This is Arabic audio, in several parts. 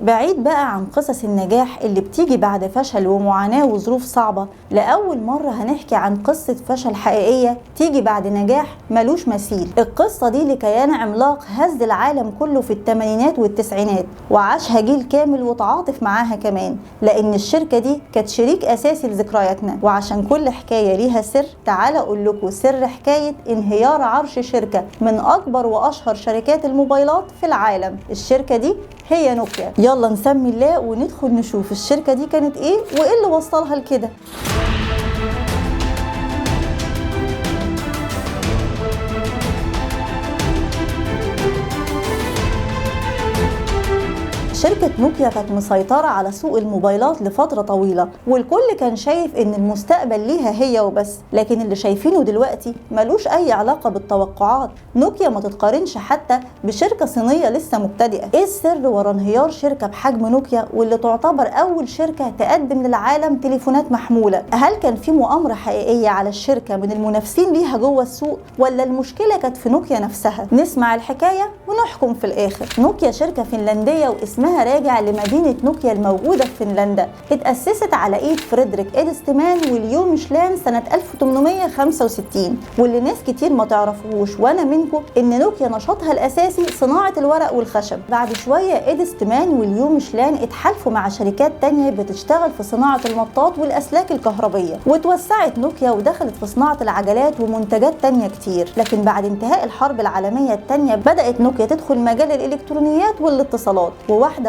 بعيد بقى عن قصص النجاح اللي بتيجي بعد فشل ومعاناة وظروف صعبة، لأول مرة هنحكي عن قصة فشل حقيقية تيجي بعد نجاح ملوش مثيل. القصة دي لكيان عملاق هز العالم كله في الثمانينات والتسعينات، وعاشها جيل كامل وتعاطف معاها كمان، لأن الشركة دي كانت شريك أساسي لذكرياتنا. وعشان كل حكاية ليها سر، تعال أقول لكم سر حكاية انهيار عرش شركة من أكبر وأشهر شركات الموبايلات في العالم. الشركة دي هي نوكيا. يلا نسمي الله وندخل نشوف الشركة دي كانت ايه وايه اللي وصلها لكده. شركة نوكيا كانت مسيطرة على سوق الموبايلات لفترة طويلة، والكل كان شايف ان المستقبل ليها هي وبس، لكن اللي شايفينه دلوقتي ملوش اي علاقة بالتوقعات. نوكيا ما تتقارنش حتى بشركة صينية لسه مبتدئة. ايه السر ورا انهيار شركة بحجم نوكيا واللي تعتبر اول شركة تقدم للعالم تليفونات محمولة؟ هل كان في مؤامرة حقيقية على الشركة من المنافسين ليها جوه السوق، ولا المشكلة كانت في نوكيا نفسها؟ نسمع الحكاية ونحكم في الاخر. نوكيا شركة فنلندية واسمها راجع لمدينة نوكيا الموجودة في فنلندا. اتأسست على ايد فريدريك إيدستمان وليو ميشلان سنة 1865. واللي ناس كتير ما تعرفوش وانا منكم ان نوكيا نشاطها الاساسي صناعة الورق والخشب. بعد شوية إيدستمان وليو ميشلان اتحالفوا مع شركات تانية بتشتغل في صناعة المطاط والاسلاك الكهربية، وتوسعت نوكيا ودخلت في صناعة العجلات ومنتجات تانية كتير. لكن بعد انتهاء الحرب العالمية التانية بدأت نوكيا تدخل مجال الالكترونيات والاتصالات، وواحدة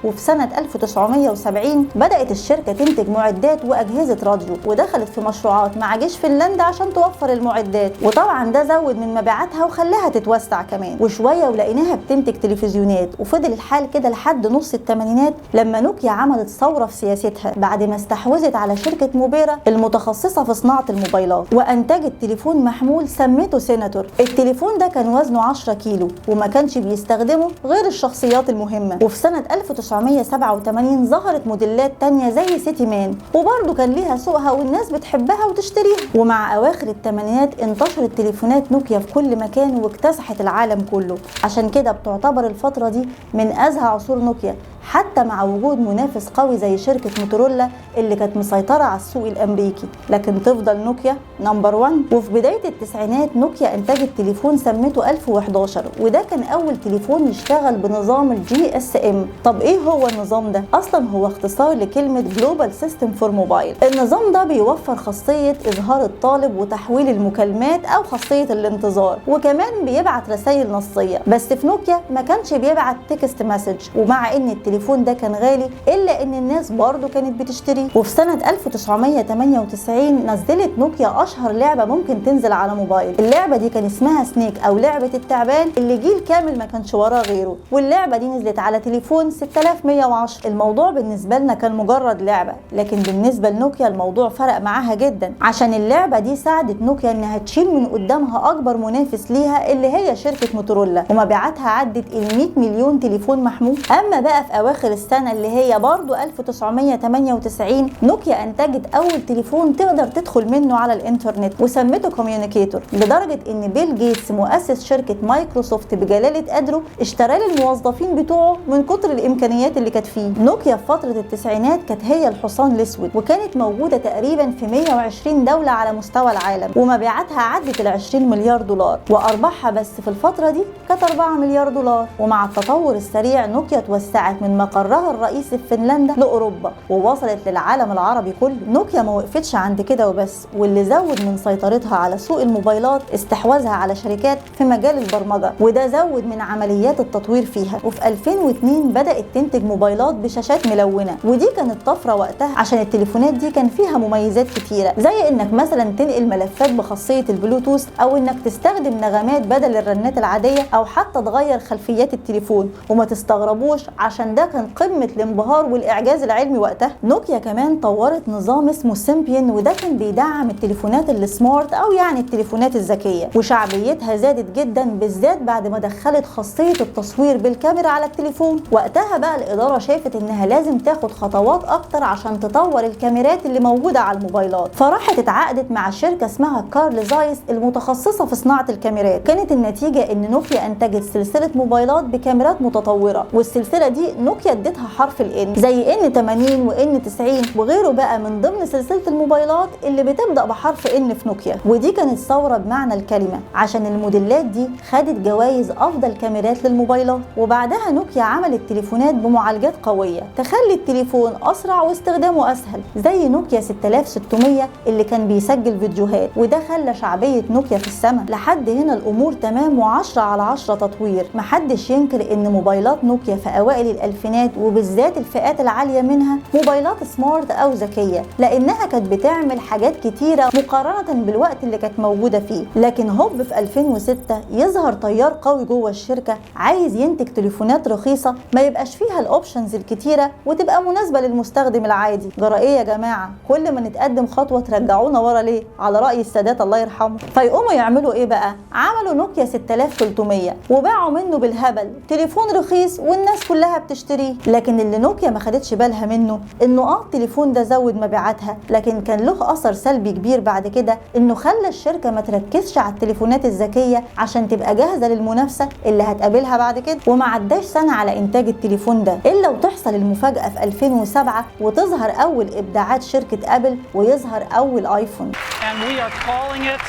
وفي سنة 1970 بدأت الشركة تنتج معدات وأجهزة راديو، ودخلت في مشروعات مع جيش فنلندا عشان توفر المعدات. وطبعا ده زود من مبيعاتها وخلاها تتوسع كمان، وشوية ولقيناها بتنتج تلفزيونات. وفضل الحال كده لحد نص الثمانينات لما نوكيا عملت ثورة في سياستها بعد ما استحوذت على شركة موبيرا المتخصصة في صناعة الموبايلات، وأنتجت تليفون محمول سميته سيناتور. التليفون ده كان وزنه 10 كيلو وما كانش بيستخدمه غير الشخصيات المهمة. وفي سنة 1987 ظهرت موديلات تانية زي سيتي مان، وبرضه كان ليها سوقها والناس بتحبها وتشتريها. ومع أواخر الثمانينات انتشرت تليفونات نوكيا في كل مكان واكتسحت العالم كله. عشان كده بتعتبر الفترة دي من أزهى عصور نوكيا، حتى مع وجود منافس قوي زي شركة موتورولا اللي كانت مسيطرة على السوق الأمريكي، لكن تفضل نوكيا نمبر 1. وفي بداية التسعينات نوكيا انتجت تليفون سميته 1011، وده كان أول تليفون يشتغل بنظام الجي اس ام. طب ايه هو النظام ده؟ أصلا هو اختصار لكلمة جلوبال سيستم فور موبايل. النظام ده بيوفر خاصية إظهار الطالب وتحويل المكالمات أو خاصية الانتظار، وكمان بيبعت رسائل نصية. بس في نوكيا ما كانش بيبعت تكست مسج، ومع ان التليفون ده كان غالي الا ان الناس برضو كانت بتشتريه. وفي سنة 1998 نزلت نوكيا اشهر لعبة ممكن تنزل على موبايل. اللعبة دي كان اسمها سنيك او لعبة التعبان، اللي جيل كامل ما كانش وراه غيره. واللعبة دي نزلت على تليفون 6110. الموضوع بالنسبة لنا كان مجرد لعبة، لكن بالنسبة لنوكيا الموضوع فرق معاها جدا، عشان اللعبة دي ساعدت نوكيا انها تشيل من قدامها اكبر منافس ليها اللي هي شركة موتورولا، ومبيعاتها عدت ال 100 مليون تليفون محمول. اما بقى في اواخر السنة اللي هي برضو 1998 نوكيا انتجت اول تليفون تقدر تدخل منه على الانترنت وسمته كوميونيكيتور، لدرجة ان بيل جيتس مؤسس شركة مايكروسوفت بجلالة قدره اشترى للموظفين بتوعه من كتر الامكانيات اللي كانت فيه. نوكيا في فترة التسعينات كانت هي الحصان الاسود، وكانت موجودة تقريبا في 120 دولة على مستوى العالم، ومبيعاتها عدت ال 20 مليار دولار، وارباحها بس في الفترة دي كانت 4 مليار دولار. ومع التطور السريع نوكيا توسعت من مقرها الرئيسي في فنلندا لأوروبا، ووصلت للعالم العربي كله. نوكيا ما وقفتش عند كده وبس، واللي زود من سيطرتها على سوق الموبايلات استحواذها على شركات في مجال البرمجة، وده زود من عمليات التطوير فيها. وفي 2002 بدأت تنتج موبايلات بشاشات ملونة، ودي كانت طفرة وقتها عشان التليفونات دي كان فيها مميزات كتيرة، زي انك مثلا تنقل ملفات بخاصية البلوتوث، او انك تستخدم نغمات بدل الرنات العادية، او حتى تغير خلفيات التليفون. وما تستغربوش عشان ده كان قمة الانبهار والإعجاز العلمي وقتها. نوكيا كمان طورت نظام اسمه سيمبيون، وده كان بيدعم التليفونات السمارت أو يعني التليفونات الذكية، وشعبيتها زادت جدا بالذات بعد ما دخلت خاصية التصوير بالكاميرا على التليفون. وقتها بقى الإدارة شافت إنها لازم تاخد خطوات أكتر عشان تطور الكاميرات اللي موجودة على الموبايلات، فراحت اتعاقدت مع شركة اسمها كارل زايس المتخصصة في صناعة الكاميرات. كانت النتيجة إن نوكيا أنتجت سلسلة موبايلات بكاميرات متطورة، والسلسلة دي نوكيا اديتها حرف الان زي N80 وN90 وغيره بقى من ضمن سلسلة الموبايلات اللي بتبدأ بحرف ان في نوكيا. ودي كانت ثورة بمعنى الكلمة عشان الموديلات دي خدت جوائز افضل كاميرات للموبايلات. وبعدها نوكيا عملت تليفونات بمعالجات قوية تخلي التليفون اسرع واستخدامه اسهل زي نوكيا 6600 اللي كان بيسجل فيديوهات، وده خلى شعبية نوكيا في السماء. لحد هنا الامور تمام و10 على 10 تطوير. محدش ينكر ان موبايلات نوكيا في اوائل الالفينات وبالذات الفئات العالية منها موبايلات سمارت او ذكية، لانها كانت بتعمل حاجات كتيرة مقارنة بالوقت اللي كانت موجودة فيه. لكن هوب في 2006 يظهر تيار قوي جوه الشركة عايز ينتج تليفونات رخيصة ما يبقاش فيها الاوبشنز الكتيرة وتبقى مناسبة للمستخدم العادي. جرى ايه يا جماعة؟ كل ما نتقدم خطوة ترجعونا ورا ليه؟ على رأي السادات الله يرحمه. فيقوموا يعملوا ايه بقى؟ عملوا نوكيا 6300 وباعوا منه بالهبل، تليفون رخيص والناس كلها بتشتريه. لكن اللي نوكيا ما خدتش بالها منه انه التليفون ده زود مبيعاتها، لكن كان له اثر سلبي كبير بعد كده، انه خلى الشركة ما تركزش على التليفونات الذكية عشان تبقى جاهزة للمنافسة اللي هتقابلها بعد كده. وما عداش سنة على انتاج التليفون ده الا وتحصل المفاجأة في 2007 وتظهر اول ابداعات شركة ابل ويظهر اول ايفون. And we are calling it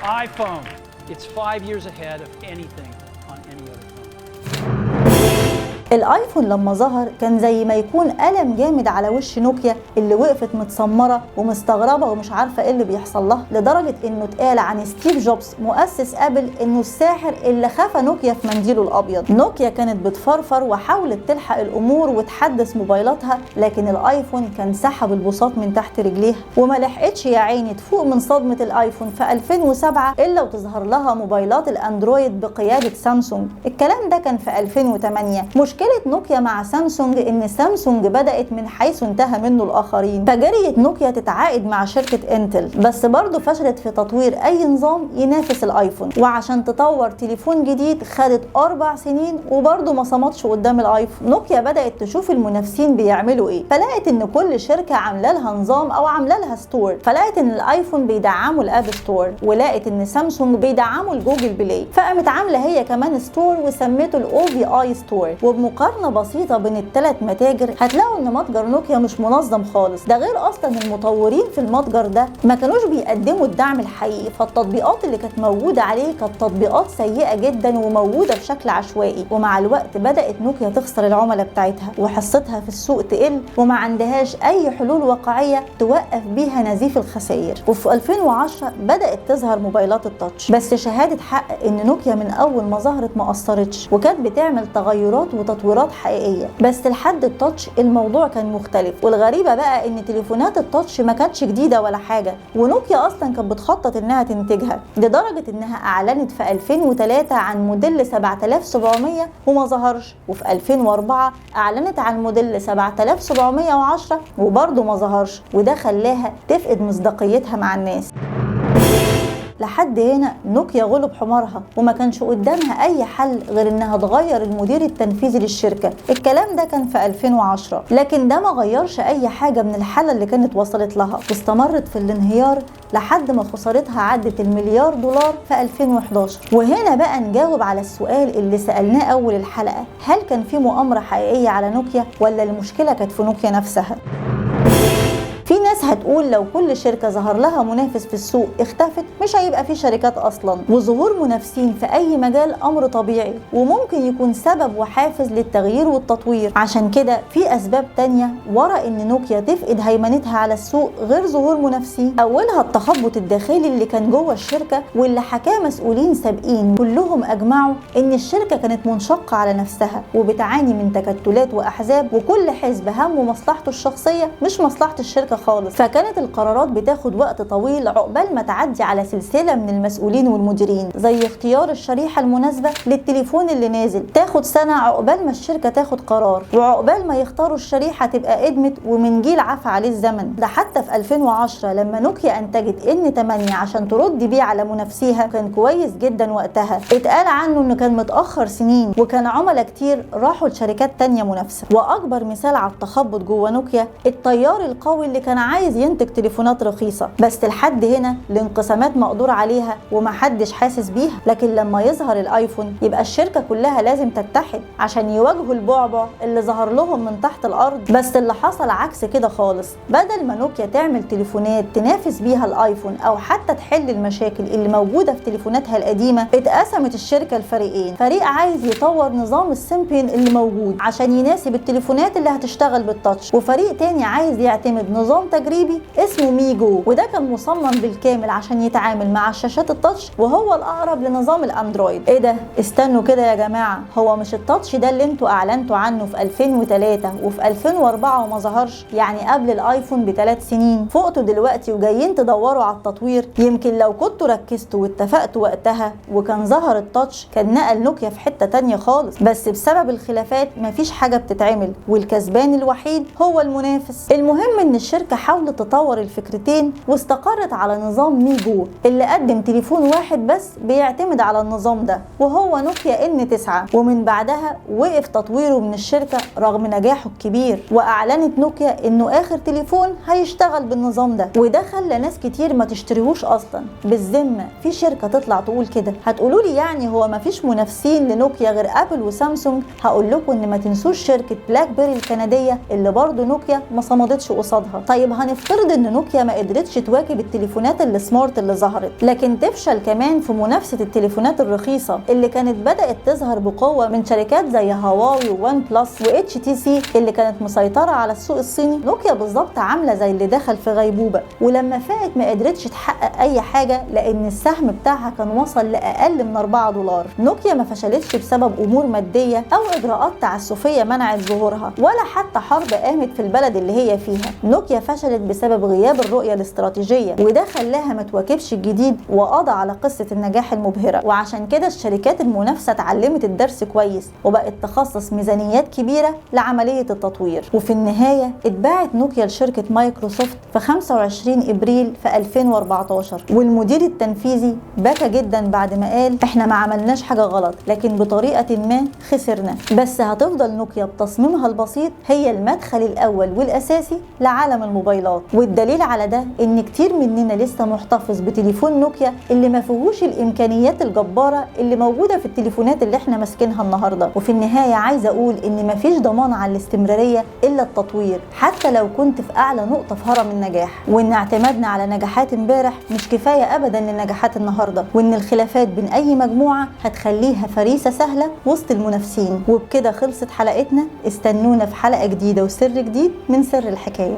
iPhone. It's 5 years ahead of anything on any other phone. الايفون لما ظهر كان زي ما يكون قلم جامد على وش نوكيا اللي وقفت متسمره ومستغربه ومش عارفه ايه اللي بيحصل لها، لدرجه انه اتقال عن ستيف جوبز مؤسس ابل انه الساحر اللي خفى نوكيا في منديله الابيض. نوكيا كانت بتفرفر وحاولت تلحق الامور وتحدث موبايلاتها، لكن الايفون كان سحب البساط من تحت رجليها وما لحقتش يا عيني تفوق من صدمه الايفون في 2007 الا وتظهر لها موبايلات الاندرويد بقياده سامسونج. الكلام ده كان في 2008. مشكلة نوكيا مع سامسونج ان سامسونج بدأت من حيث انتهى منه الاخرين، فجريت نوكيا تتعاقد مع شركة انتل، بس برضه فشلت في تطوير اي نظام ينافس الايفون. وعشان تطور تليفون جديد خدت 4 سنين وبرضه ما صمتش قدام الايفون. نوكيا بدأت تشوف المنافسين بيعملوا ايه، فلقت ان كل شركة عامله لها نظام او عامله لها ستور، فلقت ان الايفون بيدعموا الاب ستور، ولقت ان سامسونج بيدعموا الجوجل بلاي، فقامت عامله هي كمان ستور وسميته الاو في اي ستور. وبمقارنه بسيطه بين الثلاث متاجر هتلاقوا ان متجر نوكيا مش منظم خالص. ده غير اصلا المطورين في المتجر ده ما كانوش بيقدموا الدعم الحقيقي، فالتطبيقات اللي كانت موجوده عليه كانت تطبيقات سيئه جدا وموجوده بشكل عشوائي. ومع الوقت بدات نوكيا تخسر العملاء بتاعتها وحصتها في السوق تقل، وما عندهاش اي حلول واقعيه توقف بيها نزيف الخسائر. وفي 2010 بدات تظهر موبايلات التاتش، بس شهاده حق ان نوكيا من اول ما ظهرت ما قصرتش وكانت بتعمل تغيرات وتطويرات حقيقيه. بس لحد التاتش الموضوع كان مختلف، والغريبه بقى ان تليفونات التاتش ما كانتش جديده ولا حاجه، ونوكيا اصلا كانت بتخطط انها تنتجها، لدرجه انها اعلنت في 2003 عن موديل 7700 وما ظهرش، وفي 2004 اعلنت عن موديل 7710 وبرضه ما ظهرش، وده خلاها تفقد مصداقيتها مع الناس. لحد هنا نوكيا غلب حمارها وما كانش قدامها اي حل غير انها تغير المدير التنفيذي للشركه. الكلام ده كان في 2010، لكن ده ما غيرش اي حاجه من الحاله اللي كانت وصلت لها، واستمرت في الانهيار لحد ما خسارتها عدت $1 مليار في 2011. وهنا بقى نجاوب على السؤال اللي سالناه اول الحلقه، هل كان في مؤامره حقيقيه على نوكيا ولا المشكله كانت في نوكيا نفسها؟ في ناس هتقول لو كل شركة ظهر لها منافس في السوق اختفت مش هيبقى في شركات أصلا، وظهور منافسين في أي مجال أمر طبيعي وممكن يكون سبب وحافز للتغيير والتطوير. عشان كده في أسباب تانية ورا إن نوكيا تفقد هيمنتها على السوق غير ظهور منافسين. أولها التخبط الداخلي اللي كان جوه الشركة واللي حكاه مسؤولين سابقين، كلهم أجمعوا إن الشركة كانت منشقة على نفسها وبتعاني من تكتلات وأحزاب، وكل حزب همه مصلحته الشخصية مش مصلحة الشركة خالص، فكانت القرارات بتاخد وقت طويل عقبال ما تعدي على سلسلة من المسؤولين والمديرين، زي اختيار الشريحة المناسبة للتليفون اللي نازل تاخد سنة عقبال ما الشركة تاخد قرار، وعقبال ما يختاروا الشريحة تبقى قدمت ومن جيل عفى عليه الزمن. ده حتى في 2010 لما نوكيا انتجت N8 عشان ترد بيه على منافسيها كان كويس جدا وقتها، اتقال عنه انه كان متأخر سنين وكان عملاء كتير راحوا لشركات تانية منافسة. واكبر مثال على التخبط جوه نوكيا التيار القوي اللي كان كان عايز ينتج تليفونات رخيصة، بس لحد هنا الانقسامات مقدور عليها ومحدش حاسس بيها. لكن لما يظهر الايفون يبقى الشركة كلها لازم تتحد عشان يواجهوا البعبع اللي ظهر لهم من تحت الارض. بس اللي حصل عكس كده خالص، بدل ما نوكيا تعمل تليفونات تنافس بيها الايفون او حتى تحل المشاكل اللي موجودة في تليفوناتها القديمة، اتقسمت الشركة لفريقين. فريق عايز يطور نظام السيمبيون اللي موجود عشان يناسب التليفونات اللي هتشتغل بالتاتش، وفريق تاني عايز يعتمد نظام تجريبي اسمه ميجو، وده كان مصمم بالكامل عشان يتعامل مع الشاشات التاتش وهو الاقرب لنظام الاندرويد. ايه ده؟ استنوا كده يا جماعة، هو مش التاتش ده اللي انتوا اعلنتوا عنه في 2003 وفي 2004 وما ظهرش؟ يعني قبل الايفون ب3 سنين. فوقتوا دلوقتي وجايين تدوروا على التطوير؟ يمكن لو كنتوا ركزتوا واتفقتوا وقتها وكان ظهر التاتش كان نقل نوكيا في حتة تانية خالص، بس بسبب الخلافات مفيش حاجة بتتعمل والكسبان الوحيد هو المنافس. المهم ان الشركة حاولت تطور الفكرتين واستقرت على نظام ميجو اللي قدم تليفون واحد بس بيعتمد على النظام ده وهو نوكيا N9، ومن بعدها وقف تطويره من الشركة رغم نجاحه الكبير، واعلنت نوكيا انه اخر تليفون هيشتغل بالنظام ده، وده خلى ناس كتير ما تشتريهوش اصلا. بالذمة في شركة تطلع تقول كده؟ هتقولوا لي يعني هو ما فيش منافسين لنوكيا غير ابل وسامسونج؟ هقول لكم ان ما تنسوش شركة بلاك بيري الكندية اللي برضو نوكيا ما صمدتش قصادها. طيب هنفترض ان نوكيا ما قدرتش تواكب التليفونات السمارت اللي ظهرت، لكن تفشل كمان في منافسة التليفونات الرخيصة اللي كانت بدأت تظهر بقوة من شركات زي هواوي وون بلس واتش تي سي اللي كانت مسيطرة على السوق الصيني. نوكيا بالظبط عاملة زي اللي دخل في غيبوبة، ولما فاقت ما قدرتش تحقق اي حاجة لان السهم بتاعها كان وصل لأقل من 4 دولار. نوكيا ما فشلتش بسبب امور مادية او اجراءات تعسفية منعت ظهورها، ولا حتى حرب قامت في البلد اللي هي فيها. نوكيا فشلت بسبب غياب الرؤية الاستراتيجية، وده خلاها ما تواكبش الجديد وقضى على قصة النجاح المبهرة. وعشان كده الشركات المنافسة اتعلمت الدرس كويس وبقت تخصص ميزانيات كبيرة لعملية التطوير. وفي النهاية اتباعت نوكيا لشركة مايكروسوفت في 25 ابريل في 2014، والمدير التنفيذي بكى جدا بعد ما قال احنا ما عملناش حاجة غلط، لكن بطريقة ما خسرنا. بس هتفضل نوكيا بتصميمها البسيط هي المدخل الاول والاساسي لعالم الموبايلات، والدليل على ده ان كتير مننا لسه محتفظ بتليفون نوكيا اللي ما فيهوش الامكانيات الجبارة اللي موجودة في التليفونات اللي احنا ماسكينها النهاردة. وفي النهاية عايزة اقول ان مفيش ضمان على الاستمرارية الا التطوير، حتى لو كنت في اعلى نقطة في هرم النجاح، وان اعتمادنا على نجاحات امبارح مش كفاية ابدا لنجاحات النهاردة، وان الخلافات بين اي مجموعة هتخليها فريسة سهلة وسط المنافسين. وبكده خلصت حلقتنا، استنونا في حلقة جديدة وسر جديد من سر الحكاية.